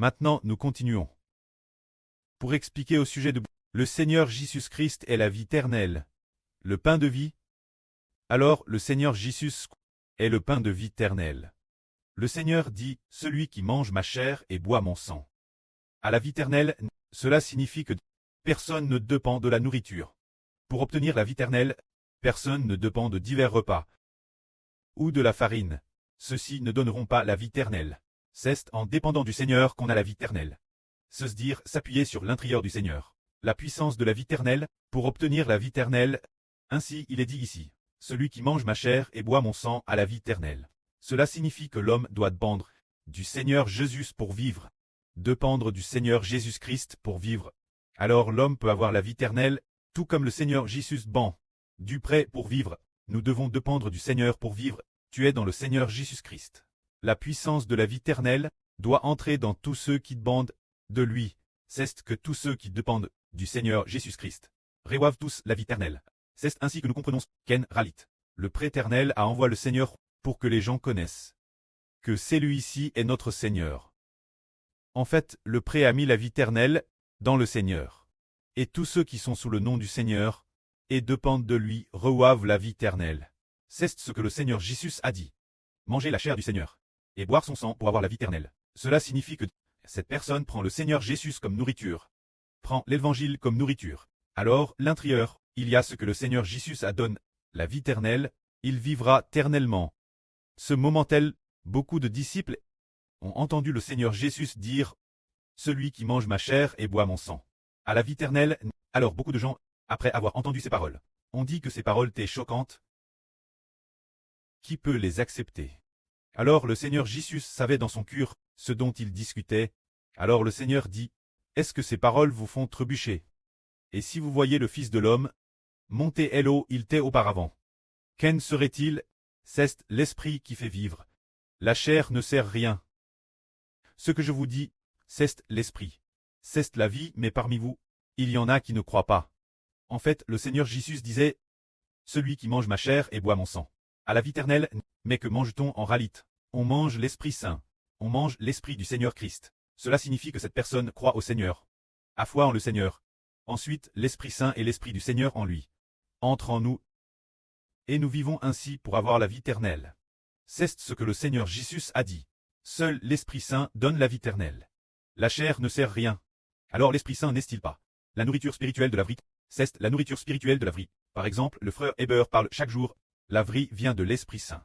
Maintenant, nous continuons. Pour expliquer au sujet de le Seigneur Jésus-Christ est la vie éternelle, le pain de vie. Alors, le Seigneur Jésus est le pain de vie éternelle. Le Seigneur dit, « Celui qui mange ma chair et boit mon sang. » À la vie éternelle, cela signifie que personne ne dépend de la nourriture. Pour obtenir la vie éternelle, personne ne dépend de divers repas ou de la farine. Ceux-ci ne donneront pas la vie éternelle. C'est en dépendant du Seigneur qu'on a la vie éternelle. Se dire s'appuyer sur l'intérieur du Seigneur. La puissance de la vie éternelle, pour obtenir la vie éternelle. Ainsi il est dit ici, « Celui qui mange ma chair et boit mon sang a la vie éternelle. » Cela signifie que l'homme doit dépendre du Seigneur Jésus pour vivre. Dépendre du Seigneur Jésus-Christ pour vivre. Alors l'homme peut avoir la vie éternelle, tout comme le Seigneur Jésus dépend du prêt pour vivre. Nous devons dépendre du Seigneur pour vivre. Tu es dans le Seigneur Jésus-Christ. La puissance de la vie éternelle doit entrer dans tous ceux qui dépendent de lui. C'est que tous ceux qui dépendent du Seigneur Jésus-Christ reçoivent tous la vie éternelle. C'est ainsi que nous comprenons Ken Ralit. Le prêt éternel a envoyé le Seigneur pour que les gens connaissent que celui-ci est notre Seigneur. En fait, le prêt a mis la vie éternelle dans le Seigneur. Et tous ceux qui sont sous le nom du Seigneur et dépendent de lui reçoivent la vie éternelle. C'est ce que le Seigneur Jésus a dit. Manger la chair du Seigneur et boire son sang pour avoir la vie éternelle. Cela signifie que cette personne prend le Seigneur Jésus comme nourriture, prend l'Évangile comme nourriture. Alors, l'intérieur, il y a ce que le Seigneur Jésus a donné, la vie éternelle, il vivra éternellement. Ce moment tel, beaucoup de disciples ont entendu le Seigneur Jésus dire « Celui qui mange ma chair et boit mon sang a la vie éternelle ». Alors beaucoup de gens, après avoir entendu ces paroles, ont dit que ces paroles étaient choquantes. Qui peut les accepter? Alors le Seigneur Jésus savait dans son cœur ce dont il discutait. Alors le Seigneur dit « Est-ce que ces paroles vous font trébucher? Et si vous voyez le Fils de l'homme monter Hello, il était auparavant. Qu'en serait-il? C'est l'esprit qui fait vivre. La chair ne sert rien. Ce que je vous dis, c'est l'esprit. C'est la vie, mais parmi vous, il y en a qui ne croient pas. En fait, le Seigneur Jésus disait « Celui qui mange ma chair et boit mon sang a la vie éternelle. » Mais que mange-t-on en réalité? On mange l'Esprit Saint. On mange l'Esprit du Seigneur Christ. Cela signifie que cette personne croit au Seigneur, a foi en le Seigneur. Ensuite, l'Esprit Saint et l'Esprit du Seigneur en lui entrent en nous. Et nous vivons ainsi pour avoir la vie éternelle. C'est ce que le Seigneur Jésus a dit. Seul l'Esprit Saint donne la vie éternelle. La chair ne sert rien. Alors l'Esprit Saint n'est-il pas la nourriture spirituelle de la vie? C'est la nourriture spirituelle de la vie. Par exemple, le frère Heber parle chaque jour. La vie vient de l'Esprit Saint.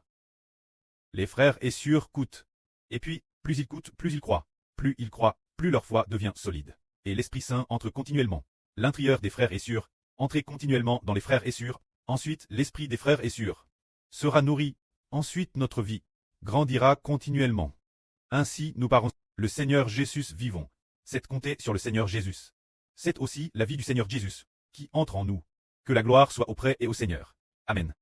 Les frères et sœurs coûtent. Et puis, plus ils coûtent, plus ils croient. Plus ils croient, plus leur foi devient solide. Et l'Esprit Saint entre continuellement. L'intérieur des frères et sœurs, entrez continuellement dans les frères et sœurs. Ensuite, l'esprit des frères et sœurs sera nourri. Ensuite, notre vie grandira continuellement. Ainsi, nous parlons. Le Seigneur Jésus vivons. C'est compter sur le Seigneur Jésus. C'est aussi la vie du Seigneur Jésus qui entre en nous. Que la gloire soit auprès et au Seigneur. Amen.